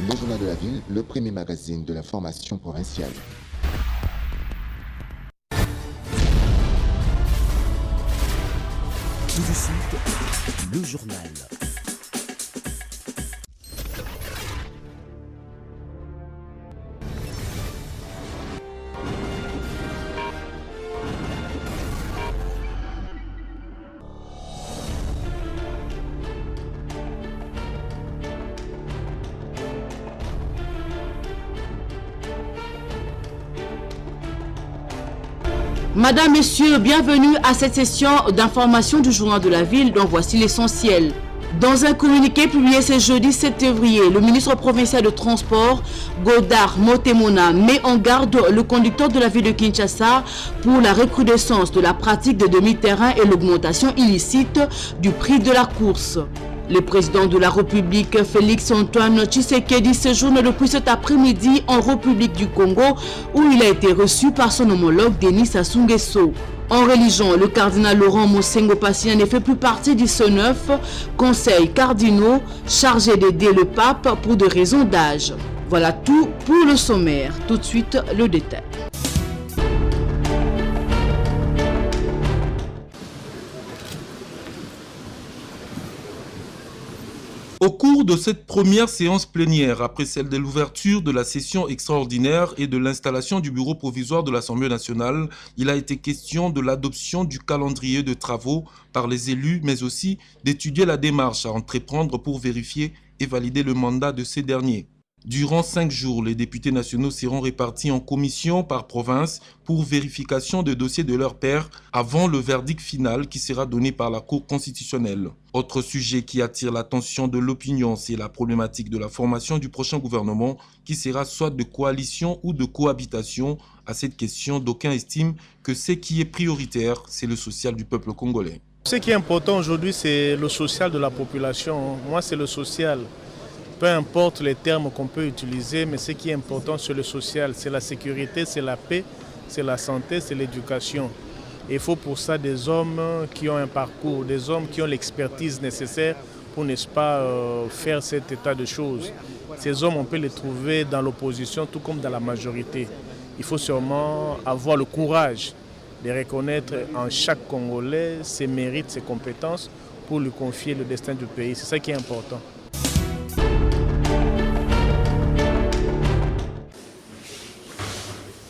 Le Journal de la Ville, le premier magazine de l'information provinciale. Tout de suite, le journal. Madame, Messieurs, bienvenue à cette session d'information du Journal de la Ville dont voici l'essentiel. Dans un communiqué publié ce jeudi 7 février, le ministre provincial de Transport, Godard Motemona, met en garde le conducteur de la ville de Kinshasa pour la recrudescence de la pratique de demi-terrain et l'augmentation illicite du prix de la course. Le président de la République, Félix-Antoine Tshisekedi, séjourne depuis cet après-midi en République du Congo où il a été reçu par son homologue Denis Sassou Nguesso. En religion, le cardinal Laurent Mosengo Passien ne fait plus partie du C9, conseil cardinaux chargé d'aider le pape pour des raisons d'âge. Voilà tout pour le sommaire. Tout de suite, le détail. Au cours de cette première séance plénière, après celle de l'ouverture de la session extraordinaire et de l'installation du bureau provisoire de l'Assemblée nationale, il a été question de l'adoption du calendrier de travaux par les élus, mais aussi d'étudier la démarche à entreprendre pour vérifier et valider le mandat de ces derniers. Durant 5 jours, les députés nationaux seront répartis en commissions par province pour vérification des dossiers de leurs pairs avant le verdict final qui sera donné par la Cour constitutionnelle. Autre sujet qui attire l'attention de l'opinion, c'est la problématique de la formation du prochain gouvernement qui sera soit de coalition ou de cohabitation. À cette question, d'aucuns estiment que ce qui est prioritaire, c'est le social du peuple congolais. Ce qui est important aujourd'hui, c'est le social de la population. Moi, c'est le social. Peu importe les termes qu'on peut utiliser, mais ce qui est important, c'est le social. C'est la sécurité, c'est la paix, c'est la santé, c'est l'éducation. Il faut pour ça des hommes qui ont un parcours, des hommes qui ont l'expertise nécessaire pour, n'est-ce pas, faire cet état de choses. Ces hommes, on peut les trouver dans l'opposition, tout comme dans la majorité. Il faut sûrement avoir le courage de reconnaître en chaque Congolais ses mérites, ses compétences pour lui confier le destin du pays. C'est ça qui est important.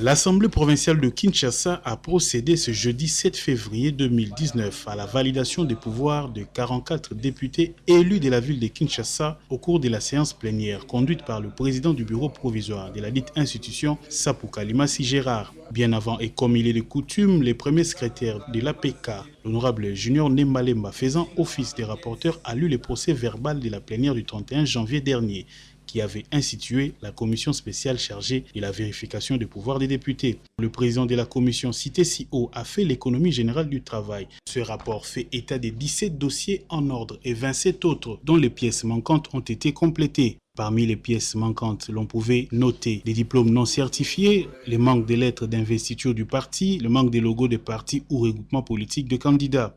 L'Assemblée provinciale de Kinshasa a procédé ce jeudi 7 février 2019 à la validation des pouvoirs de 44 députés élus de la ville de Kinshasa au cours de la séance plénière conduite par le président du bureau provisoire de la dite institution, Sapou Kalimasi Gérard. Bien avant et comme il est de coutume, les premiers secrétaires de l'APK, l'honorable Junior Nembalemba faisant office de rapporteur, a lu le procès verbal de la plénière du 31 janvier dernier, qui avait institué la commission spéciale chargée de la vérification des pouvoirs des députés. Le président de la commission cité si haut a fait l'économie générale du travail. Ce rapport fait état de 17 dossiers en ordre et 27 autres dont les pièces manquantes ont été complétées. Parmi les pièces manquantes, l'on pouvait noter les diplômes non certifiés, le manque des lettres d'investiture du parti, le manque des logos des partis ou regroupements politiques de candidats.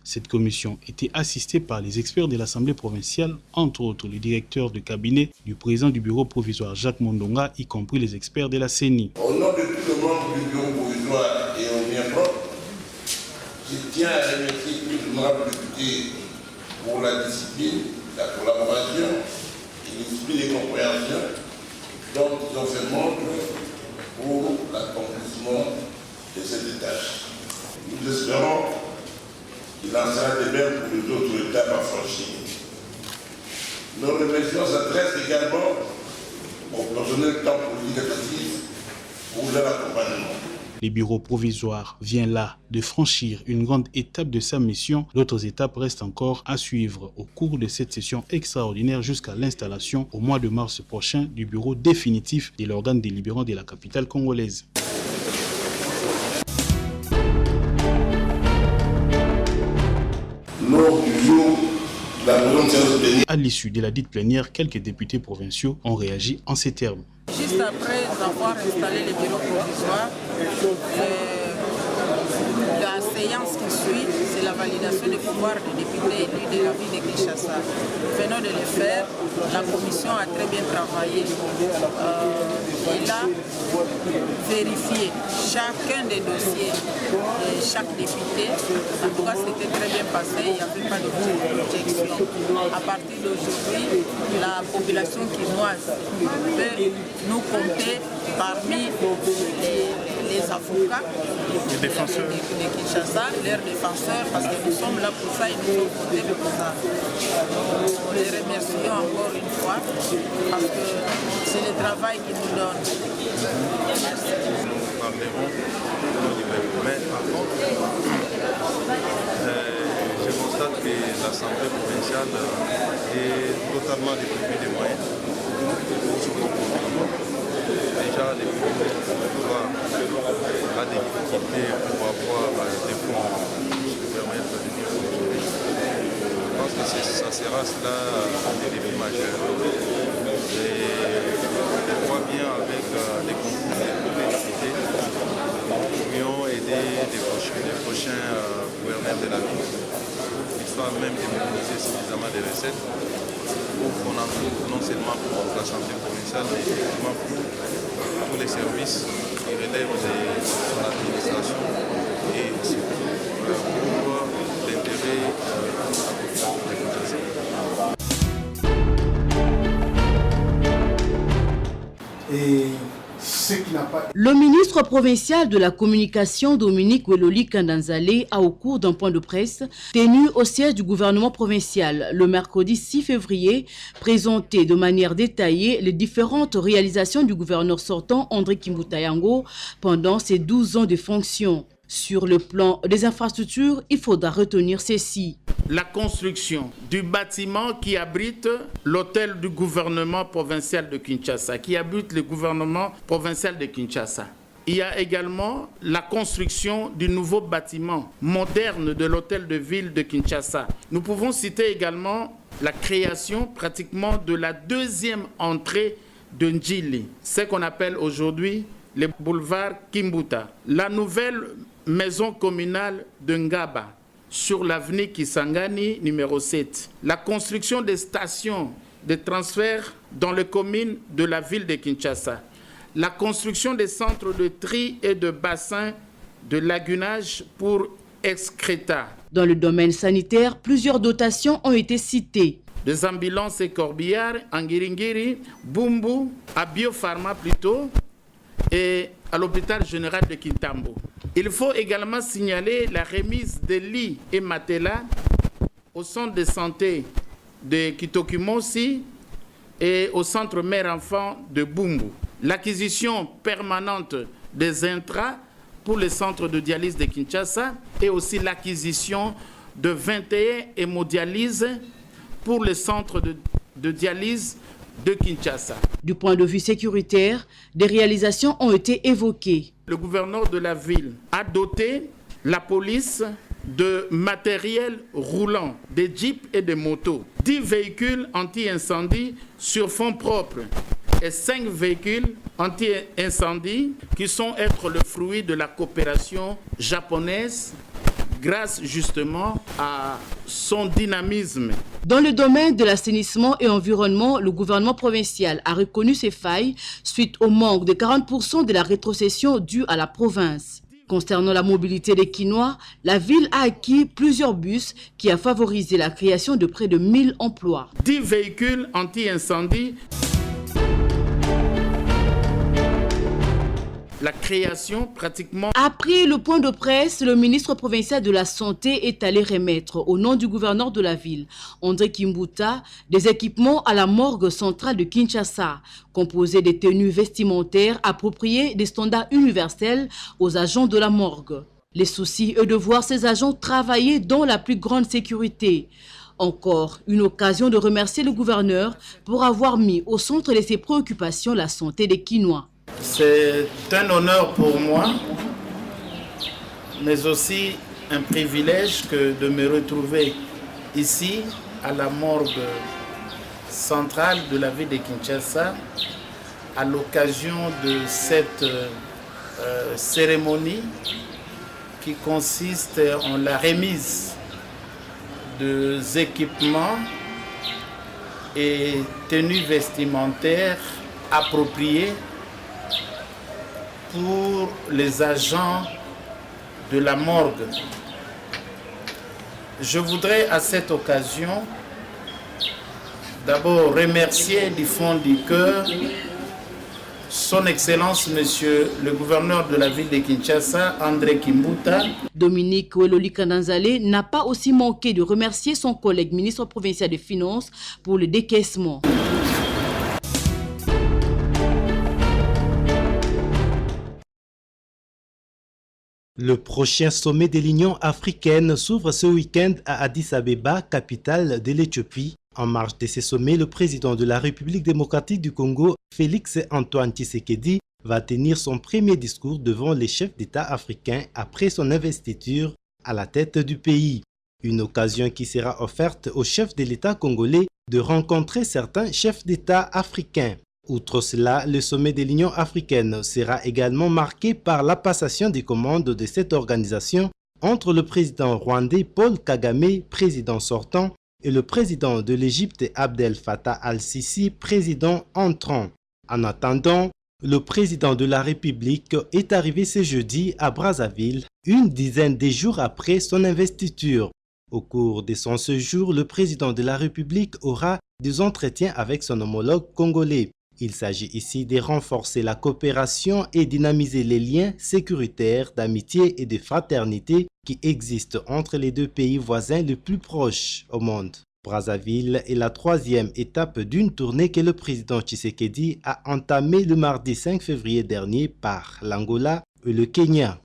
Cette commission était assistée par les experts de l'Assemblée provinciale, entre autres le directeur de cabinet du président du bureau provisoire Jacques Mondonga, y compris les experts de la CENI. Au nom de tous les membres du bureau provisoire et au mien propre, je tiens à remercier tous les honorables députés pour la discipline, la collaboration et l'esprit de compréhension dont ils ont fait montre pour l'accomplissement de cette tâche. Nous espérons qu'il en sera de même pour les autres étapes à franchir. Nos remerciements s'adressent également au personnel tant politique actif pour leur accompagnement. Le bureau provisoire vient là de franchir une grande étape de sa mission. D'autres étapes restent encore à suivre au cours de cette session extraordinaire jusqu'à l'installation au mois de mars prochain du bureau définitif de l'organe délibérant de la capitale congolaise. À l'issue de la dite plénière, quelques députés provinciaux ont réagi en ces termes. Juste après avoir installé le bureau provisoire, la séance qui suit, c'est la validation des pouvoirs des députés élus de la ville de Kinshasa. Venons de le faire, la commission a très bien travaillé. Elle a vérifié chacun des dossiers de chaque député. En tout cas, c'était très bien passé, il n'y avait pas d'objection. À partir d'aujourd'hui, la population quinoise peut nous compter parmi les avocats de Kinshasa, leurs défenseurs, parce que nous sommes là pour ça et nous sommes votés pour ça. Nous les remercions encore une fois, parce que c'est le travail qu'ils nous donnent. Merci. Nous parlerons du mais par contre, je constate que l'Assemblée provinciale est totalement dépourvue des moyens. Déjà, les pouvoirs a des difficultés pour avoir des fonds qui permettent de vivre aujourd'hui. Je pense que ça sera cela des défis majeurs. Et je vois bien avec les concours des députés, nous pourrions aider les prochains gouverneurs de la ville, histoire même de mobiliser suffisamment de recettes pour qu'on en trouve non seulement pour la santé provinciale, mais également pour tous les services qui relèvent de son administration et surtout pour l'intérêt de la population de Kinshasa. Le ministre provincial de la communication Dominique Weloli Kandanzale a au cours d'un point de presse tenu au siège du gouvernement provincial le mercredi 6 février présenté de manière détaillée les différentes réalisations du gouverneur sortant André Kimbuta Yango pendant ses 12 ans de fonction. Sur le plan des infrastructures, il faudra retenir ceci. La construction du bâtiment qui abrite l'hôtel du gouvernement provincial de Kinshasa, qui abrite le gouvernement provincial de Kinshasa. Il y a également la construction du nouveau bâtiment moderne de l'hôtel de ville de Kinshasa. Nous pouvons citer également la création pratiquement de la deuxième entrée de Ndjili, ce qu'on appelle aujourd'hui le boulevard Kimbuta. La nouvelle maison communale de Ngaba, sur l'avenue Kisangani numéro 7. La construction des stations de transfert dans les communes de la ville de Kinshasa. La construction des centres de tri et de bassins de lagunage pour excréta. Dans le domaine sanitaire, plusieurs dotations ont été citées. Des ambulances et corbillards en Ngiringiri, Bumbu, à Biopharma plutôt, et à l'hôpital général de Kintambo. Il faut également signaler la remise de lits et matelas au centre de santé de Kitokimosi et au centre mère-enfant de Bumbu. L'acquisition permanente des intras pour le centre de dialyse de Kinshasa et aussi l'acquisition de 21 hémodialyses pour le centre de dialyse de Kinshasa. Du point de vue sécuritaire, des réalisations ont été évoquées. Le gouverneur de la ville a doté la police de matériel roulant, des jeeps et des motos, 10 véhicules anti-incendie sur fonds propres et 5 véhicules anti-incendie qui sont être le fruit de la coopération japonaise grâce justement à son dynamisme. Dans le domaine de l'assainissement et environnement, le gouvernement provincial a reconnu ses failles suite au manque de 40% de la rétrocession due à la province. Concernant la mobilité des Quinois, la ville a acquis plusieurs bus qui a favorisé la création de près de 1000 emplois. 10 véhicules anti-incendie. La création pratiquement... Après le point de presse, le ministre provincial de la Santé est allé remettre au nom du gouverneur de la ville, André Kimbuta, des équipements à la morgue centrale de Kinshasa, composés des tenues vestimentaires appropriées des standards universels aux agents de la morgue. Les soucis est de voir ces agents travailler dans la plus grande sécurité. Encore une occasion de remercier le gouverneur pour avoir mis au centre de ses préoccupations la santé des Quinois. C'est un honneur pour moi, mais aussi un privilège que de me retrouver ici à la morgue centrale de la ville de Kinshasa à l'occasion de cette cérémonie qui consiste en la remise des équipements et tenues vestimentaires appropriées pour les agents de la morgue. Je voudrais à cette occasion d'abord remercier du fond du cœur Son Excellence, Monsieur le gouverneur de la ville de Kinshasa, André Kimbuta. Dominique Weloli Kandanzale n'a pas aussi manqué de remercier son collègue ministre provincial des Finances pour le décaissement. Le prochain sommet de l'Union africaine s'ouvre ce week-end à Addis Abeba, capitale de l'Éthiopie. En marge de ce sommet, le président de la République démocratique du Congo, Félix Antoine Tshisekedi, va tenir son premier discours devant les chefs d'État africains après son investiture à la tête du pays. Une occasion qui sera offerte aux chefs de l'État congolais de rencontrer certains chefs d'État africains. Outre cela, le sommet de l'Union africaine sera également marqué par la passation des commandes de cette organisation entre le président rwandais Paul Kagame, président sortant, et le président de l'Égypte Abdel Fattah al-Sisi, président entrant. En attendant, le président de la République est arrivé ce jeudi à Brazzaville, une dizaine de jours après son investiture. Au cours de son séjour, le président de la République aura des entretiens avec son homologue congolais. Il s'agit ici de renforcer la coopération et dynamiser les liens sécuritaires, d'amitié et de fraternité qui existent entre les deux pays voisins les plus proches au monde. Brazzaville est la troisième étape d'une tournée que le président Tshisekedi a entamée le mardi 5 février dernier par l'Angola et le Kenya.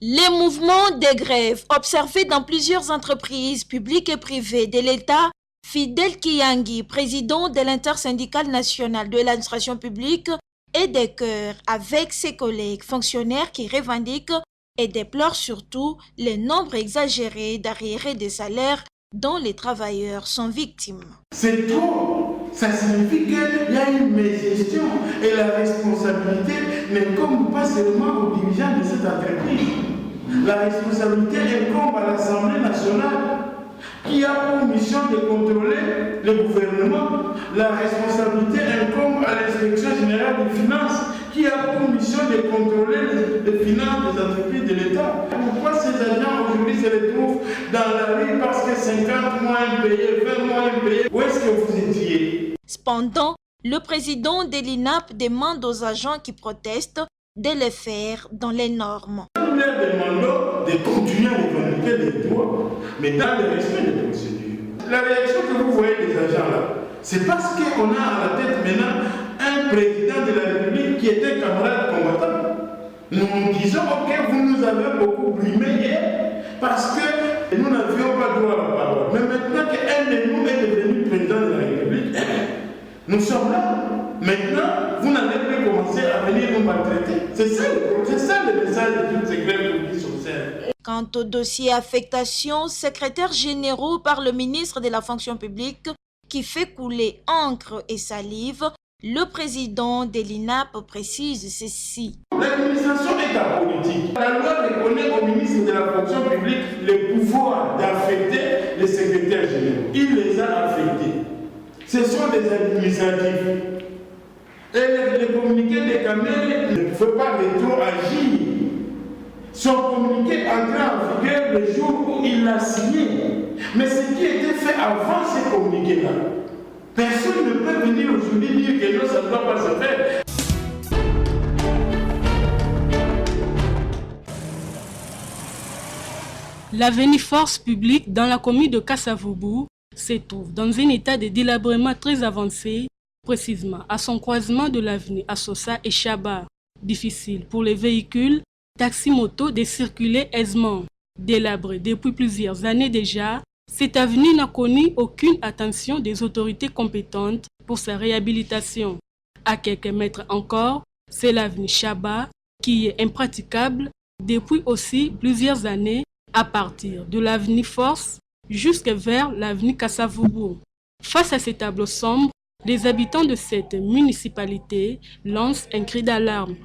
Les mouvements de grève observés dans plusieurs entreprises publiques et privées de l'État, Fidel Kiyangi, président de l'intersyndicale nationale de l'administration publique, est de cœur avec ses collègues fonctionnaires qui revendiquent et déplorent surtout le nombre exagéré d'arriérés des salaires dont les travailleurs sont victimes. C'est trop. Ça signifie qu'il y a une mégestion et la responsabilité n'incombe pas seulement aux dirigeants de cette entreprise. La responsabilité incombe à l'Assemblée nationale qui a pour mission de contrôler le gouvernement. La responsabilité incombe à l'inspection générale des finances qui a pour mission de contrôler les finances des entreprises de l'État. Pourquoi ces agents aujourd'hui se retrouvent dans la rue parce que 50 mois impayés, 20 mois impayés? Où est-ce que vous étiez? Cependant, le président de l'INAP demande aux agents qui protestent de le faire dans les normes. Nous leur demandons de continuer à revendiquer les droits, mais dans le respect des procédures. La réaction que vous voyez des agents là, c'est parce qu'on a à la tête maintenant un président de la République qui était camarade combattant. Nous disons, ok, vous nous avez beaucoup brimé hier parce que nous n'avions pas droit à la parole. Mais maintenant qu'un de nous est devenu président de la République, nous sommes là. Maintenant, vous n'allez plus commencer à venir nous maltraiter. C'est ça le message de toutes ces grèves qui s'observent. Quant au dossier affectation, secrétaire généraux par le ministre de la fonction publique qui fait couler encre et salive, le président de l'INAP précise ceci. L'administration est apolitique. La loi reconnaît au ministre de la fonction publique le pouvoir d'affecter les secrétaires généraux. Il les a affectés. Ce sont des administratifs. Et les communiqués des caméras ne pouvaient pas rétroagir. Son communiqué entré en vigueur le jour où il l'a signé. Mais ce qui était fait avant ces communiqués-là, personne ne peut venir aujourd'hui dire que non, ça ne doit pas se faire. L'avenue Force publique dans la commune de Kasavubu se trouve dans un état de délabrement très avancé, précisément à son croisement de l'avenue Assosa et Chaba. Difficile pour les véhicules, taxi-moto de circuler aisément. Délabrée depuis plusieurs années déjà, cette avenue n'a connu aucune attention des autorités compétentes pour sa réhabilitation. À quelques mètres encore, c'est l'avenue Chaba qui est impraticable depuis aussi plusieurs années à partir de l'avenue Force jusque vers l'avenue Kasavubu. Face à ces tableaux sombres, Les habitants de cette municipalité lancent un cri d'alarme.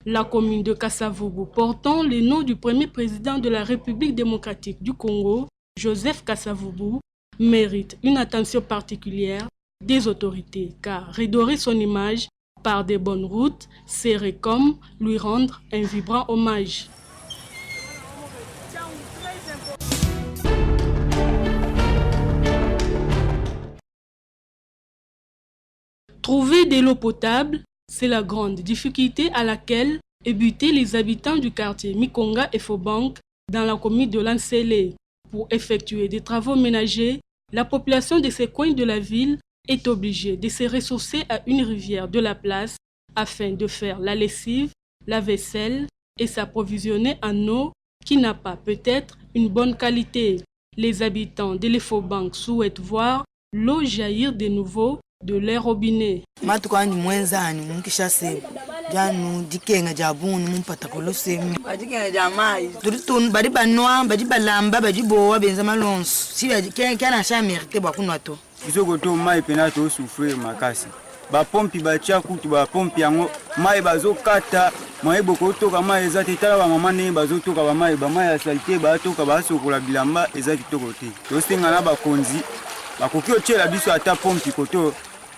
La commune de Kasavubu, portant le nom du premier président de la République démocratique du Congo, Joseph Kasavubu, mérite une attention particulière des autorités, car redorer son image par des bonnes routes serait comme lui rendre un vibrant hommage. Trouver de l'eau potable, c'est la grande difficulté à laquelle ébutaient les habitants du quartier Mikonga et Fobank dans la commune de Lansele. Pour effectuer des travaux ménagers, la population de ces coins de la ville est obligée de se ressourcer à une rivière de la place afin de faire la lessive, la vaisselle et s'approvisionner en eau qui n'a pas peut-être une bonne qualité. Les habitants de l'Efobank souhaitent voir l'eau jaillir de nouveau de leur robinet. Bapompi batia kutu bapompi yango mai bazokata mai bokotoka mai ezati tala ba mama ne bazotoka ba mai ya salite batoka basokola bilamba ezati toko te tosenga na bakonzi bakoki otiela biso ata pompi koto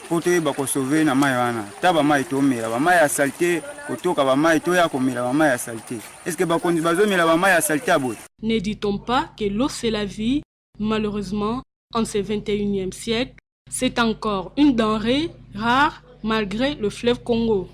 kote bakosove na mai wana ta ba mai tomela ba mai ya salite kotoka ba mai to ya komela ba mai ya salite. Est-ce que bakonzi bazomela ba mai ya salite abo? Ne dit-on pas que l'eau c'est la vie? Malheureusement, en ce 21e siècle, c'est encore une denrée rare malgré le fleuve Congo.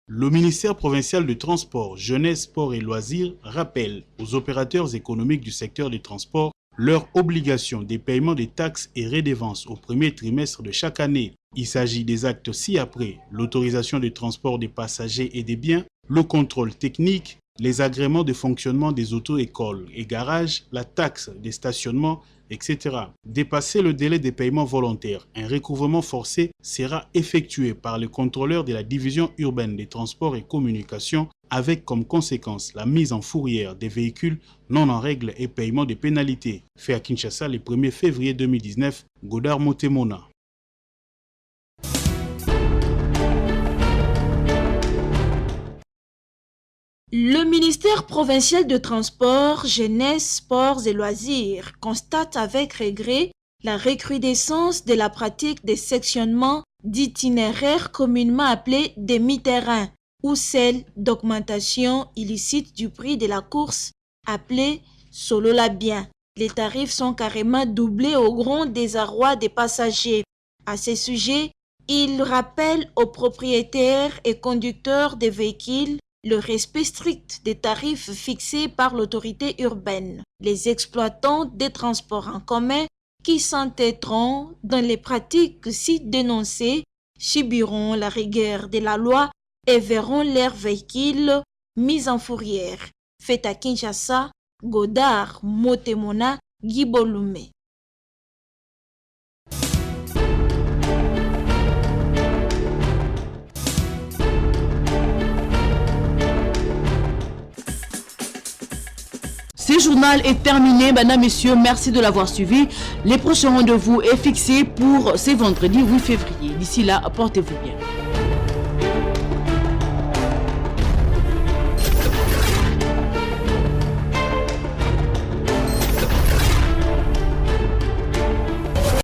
Le ministère provincial du Transport, Jeunesse, Sport et Loisirs rappelle aux opérateurs économiques du secteur des transports leur obligation des paiements des taxes et redevances au premier trimestre de chaque année. Il s'agit des actes ci-après, l'autorisation de transport des passagers et des biens, le contrôle technique, les agréments de fonctionnement des auto-écoles et garages, la taxe des stationnements, etc. Dépasser le délai des paiements volontaires, un recouvrement forcé sera effectué par le contrôleur de la division urbaine des transports et communications avec comme conséquence la mise en fourrière des véhicules non en règle et paiement des pénalités. Fait à Kinshasa le 1er février 2019, Godard Motemona. Le ministère provincial de Transport, Jeunesse, Sports et Loisirs constate avec regret la recrudescence de la pratique des sectionnements d'itinéraires communément appelés demi-terrains ou celle d'augmentation illicite du prix de la course appelée solo la bien. Les tarifs sont carrément doublés au grand désarroi des passagers. À ce sujet, il rappelle aux propriétaires et conducteurs des véhicules le respect strict des tarifs fixés par l'autorité urbaine. Les exploitants des transports en commun qui s'entêteront dans les pratiques si dénoncées subiront la rigueur de la loi et verront leurs véhicules mis en fourrière. Fait à Kinshasa, Godard Motemona Guibolume. Ce journal est terminé, mesdames, messieurs, merci de l'avoir suivi. Les prochains rendez-vous est fixé pour ce vendredi 8 février. D'ici là, portez-vous bien.